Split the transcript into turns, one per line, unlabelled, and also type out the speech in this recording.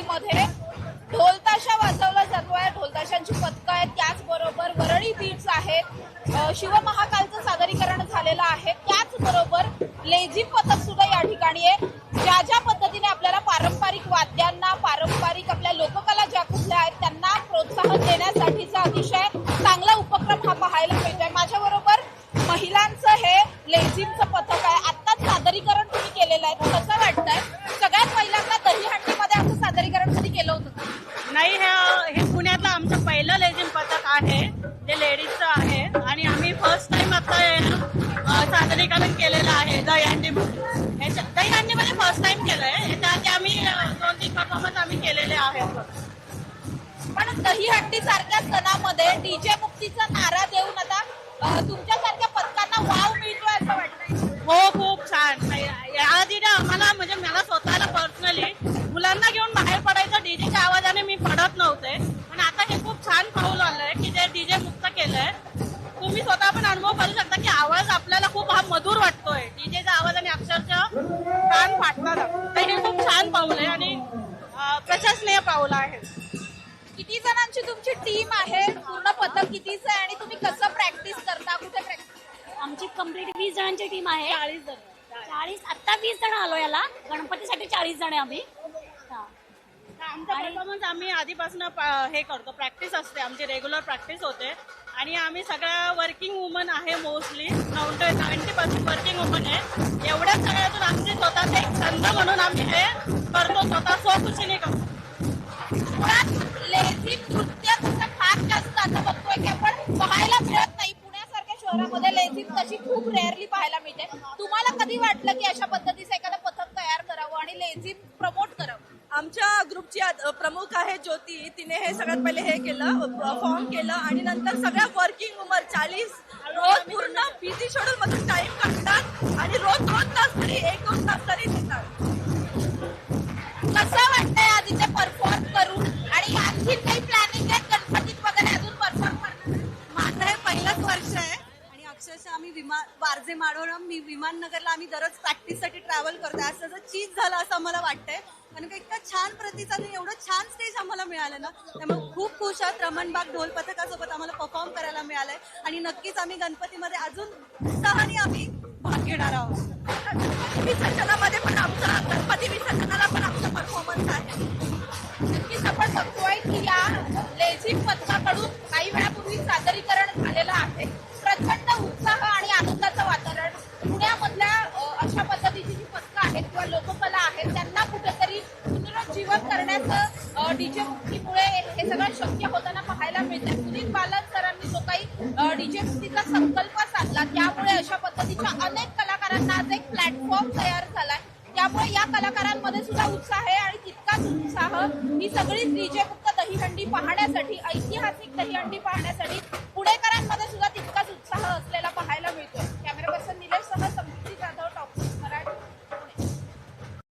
दहीहंडीमध्ये ढोलताशा वाजवला जातोय, ढोलताशांची पथकं आहेत, त्याचबरोबर वरळी बीट्स आहेत, शिवमहाकालचं सादरीकरण झालेलं आहे, त्याचबरोबर लेझिम पथक सुद्धा या ठिकाणी आहे. ज्या ज्या पद्धतीने आपल्याला पारंपरिक वाद्यांना, पारंपरिक आपल्या लोककला ज्या कुठल्या आहेत त्यांना प्रोत्साहन देण्यासाठीचा अतिशय चांगला उपक्रम हा पाहायला मिळतोय. माझ्याबरोबर महिलांचं हे लेझिमचं पथक आहे. आत्ताच सादरीकरण तुम्ही केलेलं आहे, कसं वाटतंय? सगळ्यात पहिल्यांदा दहीहंडीमध्ये असं सादरीकरण कधी केलं होतं?
नाही, हे पुण्यातलं आमचं पहिलं लेझिम पथक आहे जे लेडीजचं आहे आणि आम्ही फर्स्ट टाइम आता सादरीकरण केलेलं आहे दहीहंडीमध्ये फर्स्ट टाइम केलंय. त्याआधी आम्ही 2-3 परफॉर्मन्स आम्ही केलेले आहेत.
पण दहीहंडी सारख्या सणामध्ये डीजे मुक्तीचा नारा देऊन आता तुमच्यासारख्या पथकांना वाव मिळतोय असं वाटतंय?
हो, खूप छान. याआधी ना आम्हाला म्हणजे मला स्वतःला पर्सनली मुलांना घेऊन बाहेर पडायचं डीजेच्या आवाजाने मी पडत नव्हते, पण आता हे खूप छान पाऊल आलंय की जे डीजे मुक्त केलंय. तुम्ही स्वतः पण अनुभव करू शकता की आवाज आपल्याला खूप हा मधुर वाटतोय. डीजेचा आवाज आणि अक्षरशः कान फाटणार. तर हे खूप छान पाऊल आहे आणि प्रशंसनीय पाऊल आहे.
किती जणांची तुमची टीम आहे? पूर्ण पथक कितीच आहे आणि तुम्ही कसं प्रॅक्टिस करता? कुठे प्रॅक्टिस?
आमची कंप्लीट 20 जणांची टीम आहे. 40 आता 20 जण आलो याला. गणपतीसाठी 40 जण आहे आम्ही.
आमचा परफॉर्मन्स आम्ही आधीपासून हे करतो, प्रॅक्टिस असते आमची, रेग्युलर प्रॅक्टिस होते आणि आम्ही सगळ्या वर्किंग वुमन आहे. मोस्टली 90% वर्किंग वुमन आहे. एवढ्याच सगळ्यातून आमचे स्वतःचे एक छंद म्हणून आम्ही हे करतो, स्वतः स्वखुशीने करतो.
लेझिम नृत्य तसं फार जास्त आता बघतोय की आपण पाहायला मिळत नाही. पुण्यासारख्या शहरामध्ये लेझिम तशी खूप रेअरली पाहायला मिळते. तुम्हाला कधी वाटलं की अशा पद्धतीचं एखादं पथक तयार करावं आणि लेझिम प्रमोट करावं?
आमच्या ग्रुपची प्रमुख आहे ज्योती. तिने हे सगळ्यात पहिले हे केलं, फॉर्म केलं आणि नंतर सगळ्या वर्किंग वुमन 40 रोज पूर्ण बिझी शेड्यूल मधून टाइम काढतात आणि रोज 2 तास तरी 1-2 तास तरी देतात.
कसं वाटतंय आज इथे परफॉर्म करून आणि आणखी काही प्लॅनिंग आहे गणपतीत वगैरे अजून परफॉर्म करणार?
माझं हे पहिलंच वर्ष आहे आणि अक्षरशः आम्ही वारजे माडोरम विमाननगरला आम्ही दररोज प्रॅक्टिससाठी ट्रॅव्हल करतो. आज त्याचं चीज झालं असं आम्हाला वाटतंय कारण का इतका छान प्रतिसाद आणि एवढं छान स्टेज आम्हाला मिळालं ना, त्यामुळे खूप खुश आहोत. रमणबाग ढोल पथकासोबत आम्हाला परफॉर्म करायला मिळालंय आणि नक्कीच आम्ही गणपतीमध्ये अजून उत्साहाने आम्ही भाग घेणार आहोत. विसर्जनामध्ये पण आमचा गणपती विसर्जनाला पण आमचा परफॉर्मन्स आहे.
नक्कीच आपण बघतोय की या लेझिम पथकाकडून काही वेळापूर्वी सादरीकरण झालेलं आहे. प्रचंड उत्साह आणि आनंदाचं वातावरण. पुण्यामधल्या अशा पद्धतीची जी पथकं आहेत किंवा लोककला आहेत त्यांना कुठेतरी पुनरुज्जीवन करण्याचं डीजे मुक्तीमुळे हे सगळं शक्य होताना पाहायला मिळतंय. पुनीत बालन सरांनी जो काही डीजे मुक्तीचा संकल्प साधला त्यामुळे अशा पद्धतीच्या अनेक कलाकारांना आज एक प्लॅटफॉर्म तयार झालाय. त्यामुळे या कलाकारांमध्ये सुद्धा उत्साह आहे आणि तितकाच उत्साह ही सगळी डीजे मुक्त दहीहंडी पाहण्यासाठी, ऐतिहासिक दहीहंडी पाहण्यासाठी